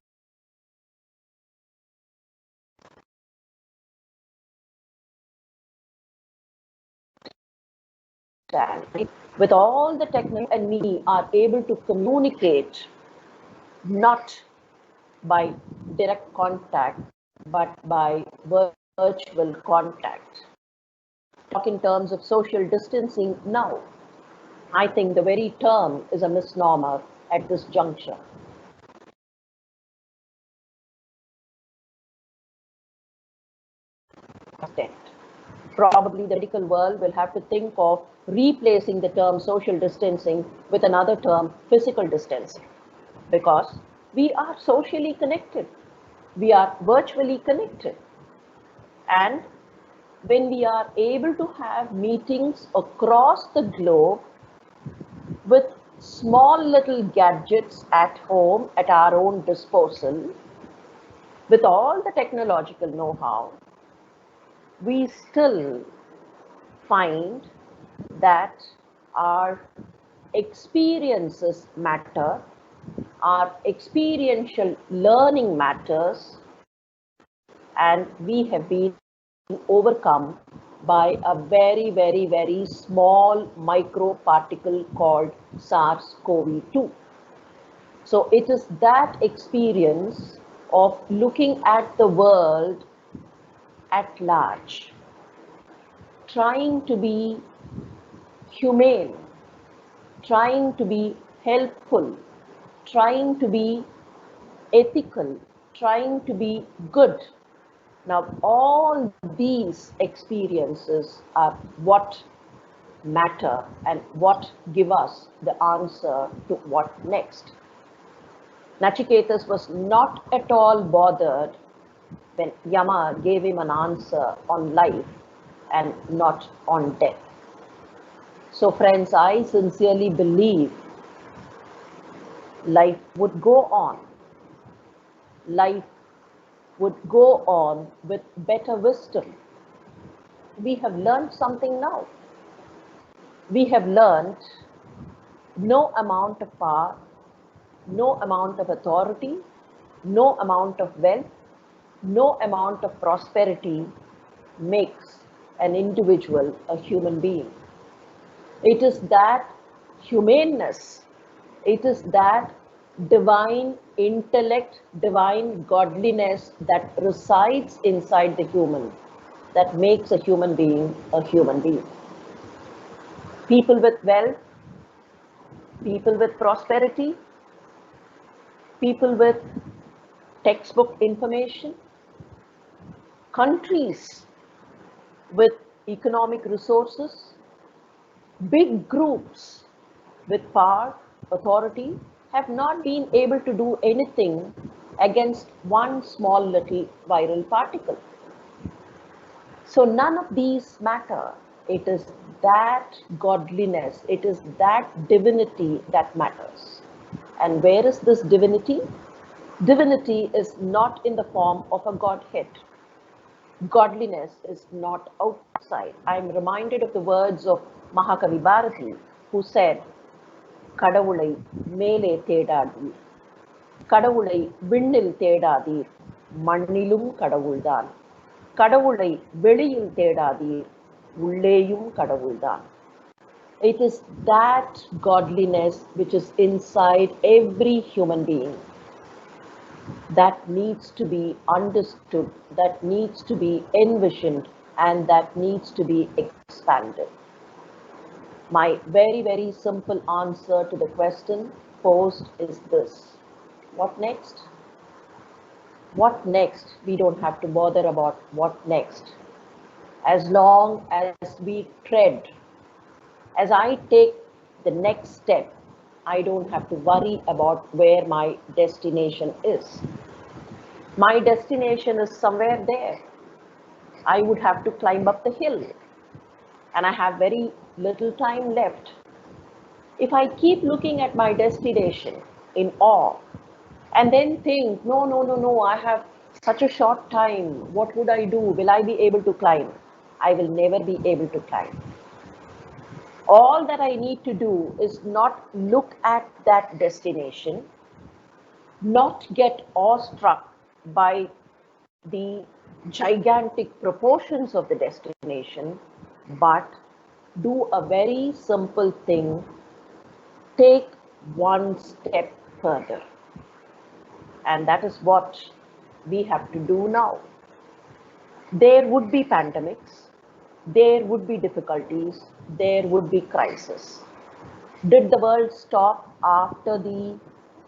With all the technology and me are able to communicate not by direct contact, but by virtual contact. Talk in terms of social distancing now. I think the very term is a misnomer at this juncture. Probably the medical world will have to think of replacing the term social distancing with another term, physical distancing, because we are socially connected. We are virtually connected. And when we are able to have meetings across the globe with small little gadgets at home at our own disposal, with all the technological know-how, we still find that our experiences matter, our experiential learning matters, and we have been overcome by a very, very, very small microparticle called SARS-CoV-2. So it is that experience of looking at the world at large, trying to be humane, trying to be helpful, trying to be ethical, trying to be good. Now, all these experiences are what matter and what give us the answer to what next. Nachiketas was not at all bothered when Yama gave him an answer on life and not on death. So, friends, I sincerely believe life would go on. Life would go on with better wisdom. We have learned something now. We have learned no amount of power, no amount of authority, no amount of wealth, no amount of prosperity makes an individual a human being. It is that humaneness, it is that divine intellect, divine godliness that resides inside the human that makes a human being a human being. People with wealth, people with prosperity, people with textbook information, countries with economic resources, big groups with power, authority, have not been able to do anything against one small little viral particle. So none of these matter. It is that godliness, it is that divinity that matters. And where is this divinity? Divinity is not in the form of a godhead. Godliness is not outside. I'm reminded of the words of Mahakavi Bharati, who said, கடவுளை மேலே தேடாதீர், கடவுளை விண்ணில் தேடாதீர், மண்ணிலும் கடவுள்தான், கடவுளை வெளியில் தேடாதீர், உள்ளேயும் கடவுள்தான். It is that godliness which is inside every human being that needs to be understood, that needs to be envisioned, and that needs to be expanded. My very, very simple answer to the question posed is this. What next? What next? We don't have to bother about what next. As long as we tread, as I take the next step, I don't have to worry about where my destination is. My destination is somewhere there. I would have to climb up the hill, and I have very little time left. If I keep looking at my destination in awe and then think, no, no, no, no, I have such a short time, what would I do? Will I be able to climb? I will never be able to climb. All that I need to do is not look at that destination, not get awestruck by the gigantic proportions of the destination, but do a very simple thing, take one step further. And that is what we have to do now. There would be pandemics, there would be difficulties, there would be crisis. Did the world stop after the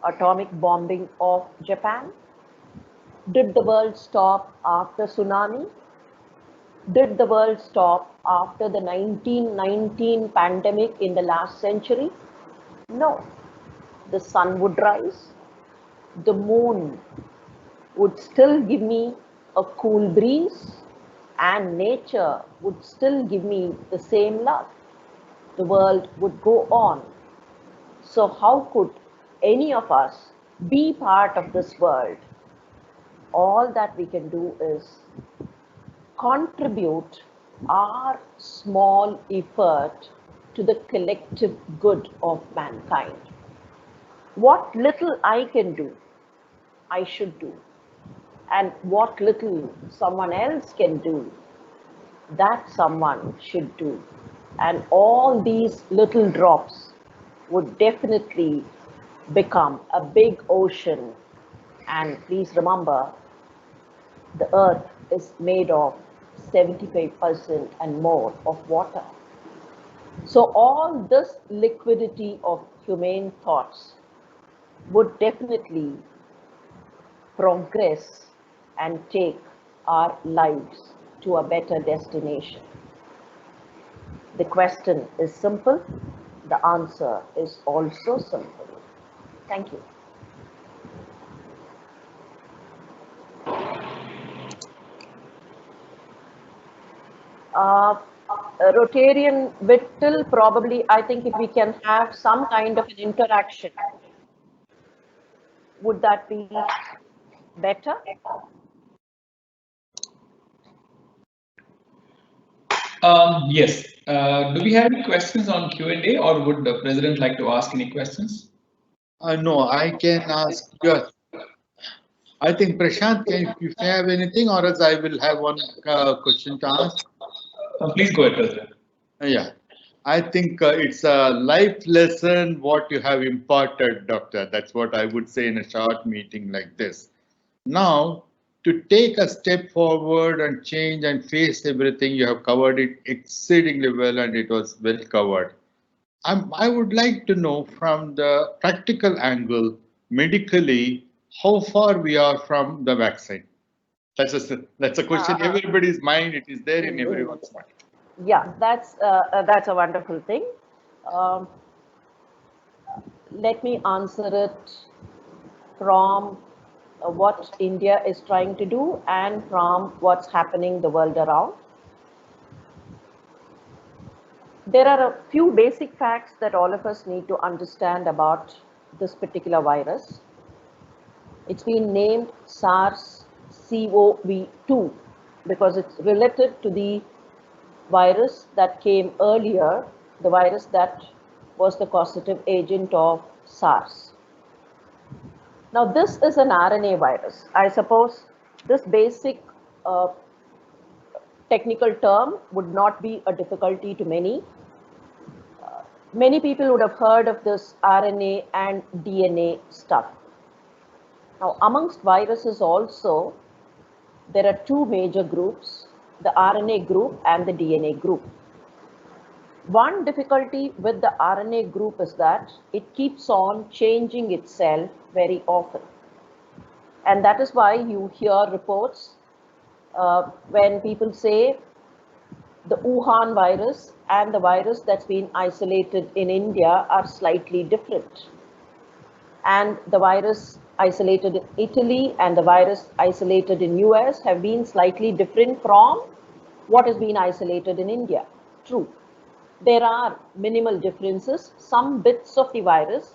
atomic bombing of Japan? Did the world stop after tsunami? Did the world stop after the 1919 pandemic in the last century? No. The sun would rise, the moon would still give me a cool breeze, and nature would still give me the same love. The world would go on. So how could any of us be part of this world? All that we can do is contribute our small effort to the collective good of mankind. What little I can do, I should do. And what little someone else can do, that someone should do. And all these little drops would definitely become a big ocean. And please remember, the earth is made of 75% and more of water. So all this liquidity of humane thoughts would definitely progress and take our lives to a better destination. The question is simple. The answer is also simple. Thank you. Rotarian Whittle, probably, I think if we can have some kind of an interaction, would that be better? Yes. Do we have any questions on Q&A, or would the president like to ask any questions? No, I can ask. I think Prashant, if you have anything, or else I will have one question to ask. Please go ahead, president. Yeah, I think it's a life lesson what you have imparted, doctor. That's what I would say in a short meeting like this. Now, to take a step forward and change and face everything, you have covered it exceedingly well, and it was well covered. I would like to know from the practical angle, medically, how far we are from the vaccine. That's a question. Uh, Everybody's mind. It is there in everyone's mind. yeah, that's a wonderful thing. Um, Let me answer it from what India is trying to do and from what's happening the world around. There are a few basic facts that all of us need to understand about this particular virus. It's been named SARS-CoV-2 because it's related to the virus that came earlier, the virus that was the causative agent of SARS. Now, this is an RNA virus. I suppose this basic uh, technical term would not be a difficulty to many. Many people would have heard of this RNA and DNA stuff. Now, amongst viruses also, there are two major groups, the RNA group and the DNA group. One difficulty with the RNA group is that it keeps on changing itself very often. And that is why you hear reports when people say the Wuhan virus and the virus that's been isolated in India are slightly different. And the virus isolated in Italy and the virus isolated in US have been slightly different from what has been isolated in India. True. There are minimal differences. Some bits of the virus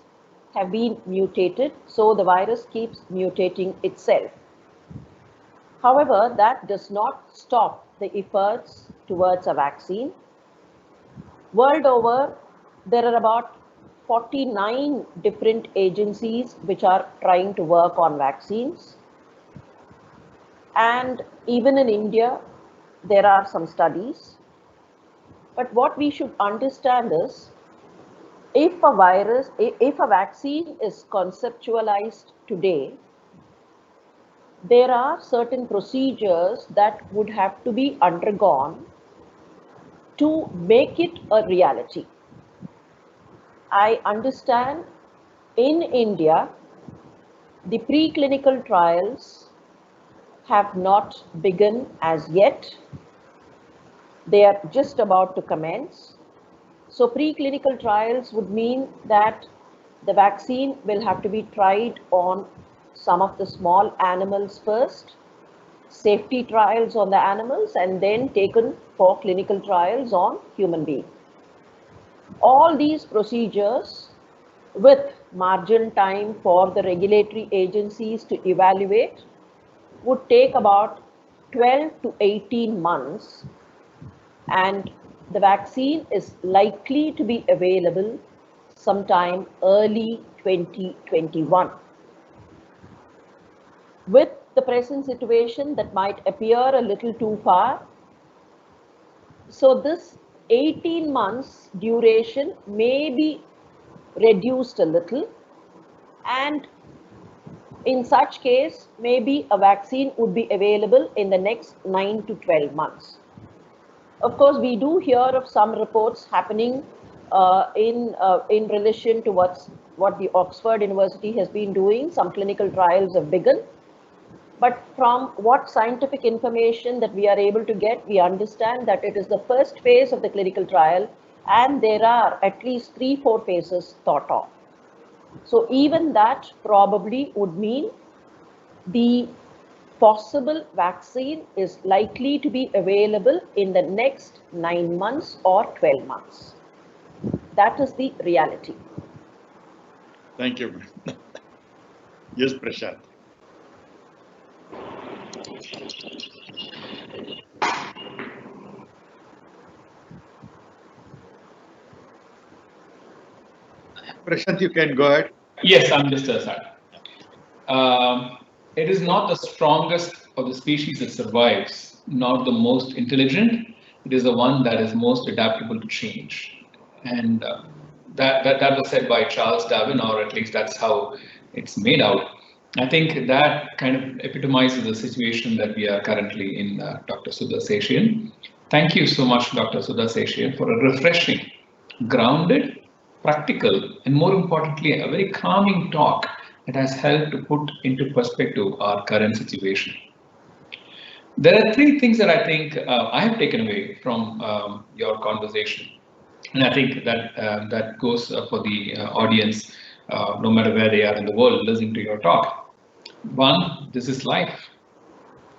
have been mutated, so the virus keeps mutating itself. However, that does not stop the efforts towards a vaccine. World over, there are about 49 different agencies which are trying to work on vaccines. And even in India, there are some studies. But what we should understand is if a vaccine is conceptualized today, there are certain procedures that would have to be undergone to make it a reality. I understand in India, the preclinical trials have not begun as yet. They are just about to commence. So preclinical trials would mean that the vaccine will have to be tried on some of the small animals first, safety trials on the animals, and then taken for clinical trials on human beings. All these procedures with margin time for the regulatory agencies to evaluate would take about 12 to 18 months, and the vaccine is likely to be available sometime early 2021. With the present situation, that might appear a little too far. So this 18 months duration may be reduced a little, and in such case, maybe a vaccine would be available in the next 9 to 12 months. Of course, we do hear of some reports happening in relation to what the Oxford University has been doing. Some clinical trials have begun. But from what scientific information that we are able to get, we understand that it is the first phase of the clinical trial, and there are at least 3-4 phases thought of. So even that probably would mean the possible vaccine is likely to be available in the next 9 months or 12 months. That is the reality. Thank you. Yes, Prashant. Prashant, you can go ahead. Yes, I'm just starting. It is not the strongest of the species that survives, not the most intelligent. It is the one that is most adaptable to change. And that was said by Charles Darwin, or at least that's how it's made out. I think that kind of epitomizes the situation that we are currently in, Dr. Sudha Seshayyan. Thank you so much, Dr. Sudha Seshayyan, for a refreshing, grounded, practical, and more importantly, a very calming talk that has helped to put into perspective our current situation. There are three things that I think I have taken away from your conversation, and I think that that goes for the audience, no matter where they are in the world, listening to your talk. One, this is life.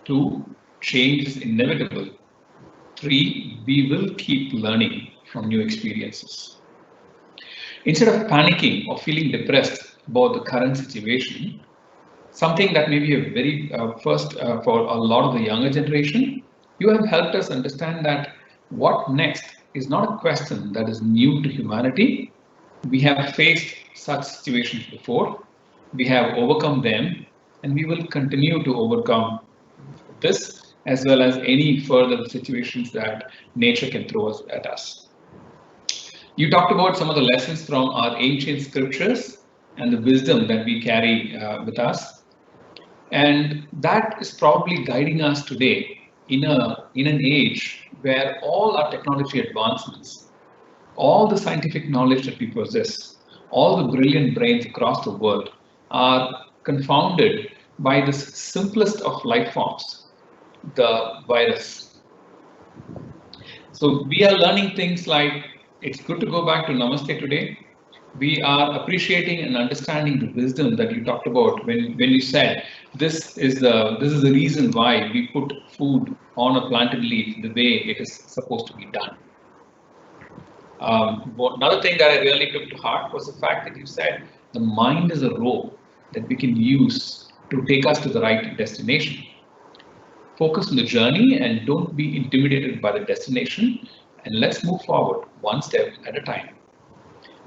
Two, change is inevitable. Three, we will keep learning from new experiences. Instead of panicking or feeling depressed about the current situation, something that may be a very first for a lot of the younger generation, you have helped us understand that what next is not a question that is new to humanity. We have faced such situations before, we have overcome them, and we will continue to overcome this as well as any further situations that nature can throw us at us. You talked about some of the lessons from our ancient scriptures and the wisdom that we carry with us. And that is probably guiding us today in an age where all our technology advancements, all the scientific knowledge that we possess, all the brilliant brains across the world are confounded by the simplest of life forms, the virus. So we are learning things like it's good to go back to Namaste today. We are appreciating and understanding the wisdom that you talked about when you said this is the reason why we put food on a planted leaf the way it is supposed to be done. Another thing that I really took to heart was the fact that you said the mind is a rope that we can use to take us to the right destination. Focus on the journey and don't be intimidated by the destination, and let's move forward one step at a time.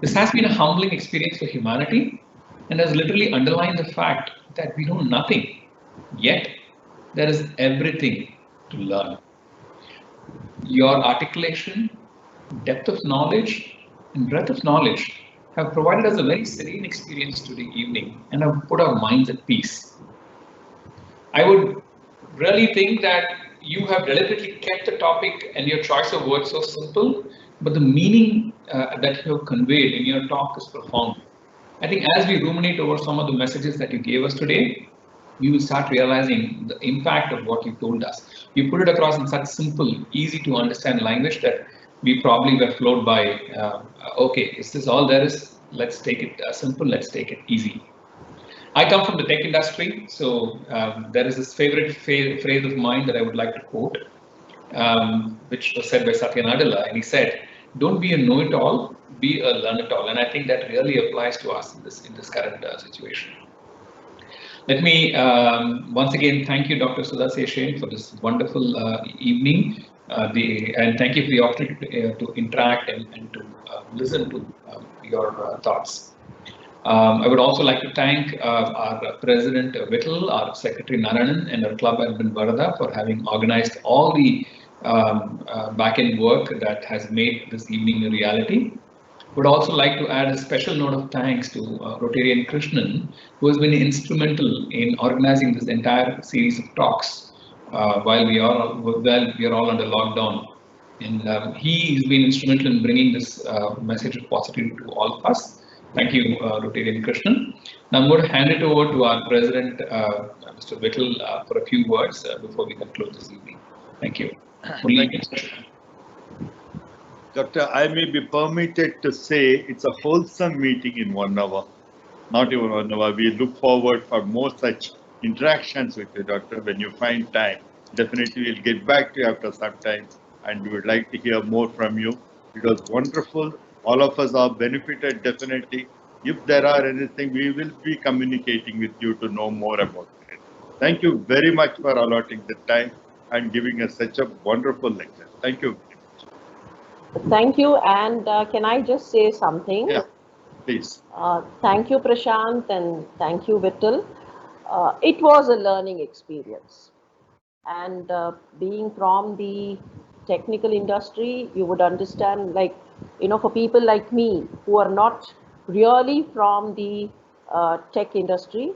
This has been a humbling experience for humanity and has literally underlined the fact that we know nothing, yet there is everything to learn. Your articulation, depth of knowledge, and breadth of knowledge have provided us a very serene experience today evening and have put our minds at peace. I would really think that you have deliberately kept the topic and your choice of words so simple, but the meaning that you have conveyed in your talk is profound. I think as we ruminate over some of the messages that you gave us today, we will start realizing the impact of what you told us. You put it across in such simple, easy to understand language that we probably were flowed by, okay, is this all there is? Let's take it simple, let's take it easy. I come from the tech industry, so there is this favorite phrase of mine that I would like to quote, which was said by Satya Nadella, and he said, "Don't be a know-it-all, be a learn-it-all," and I think that really applies to us in this current situation. Let me once again thank you, Dr. Sudha Seshayyan, for this wonderful evening, and thank you for the opportunity to interact and to listen to your thoughts. I would also like to thank our President Vittal, our Secretary Narayanan, and our club admin Varada for having organized all the back-end work that has made this evening a reality. Would also like to add a special note of thanks to Rotarian Krishnan, who has been instrumental in organizing this entire series of talks while we are all under lockdown. And he has been instrumental in bringing this message of positivity to all of us. Thank you, Rotarian Krishnan. Now I'm going to hand it over to our President, Mr. Vittal, for a few words before we conclude this evening. Thank you. Thank you. Doctor, I may be permitted to say it's a wholesome meeting in 1 hour. Not even 1 hour. We look forward for more such interactions with you, Doctor, when you find time. Definitely we'll get back to you after some time, and we would like to hear more from you. It was wonderful. All of us are benefited, definitely. If there are anything, we will be communicating with you to know more about it. Thank you very much for allotting the time and giving us such a wonderful lecture. Thank you. Thank you. And can I just say something? Yeah. Please. Thank you, Prashant, and thank you, Vittal. It was a learning experience. And being from the technical industry, you would understand, like, for people like me who are not really from the tech industry,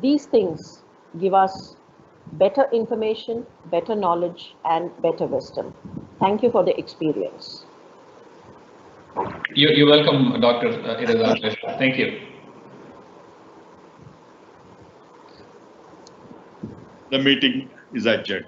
these things give us better information, better knowledge, and better wisdom. Thank you for the experience. You're welcome, Doctor. It is our pleasure. Thank you. The meeting is adjourned.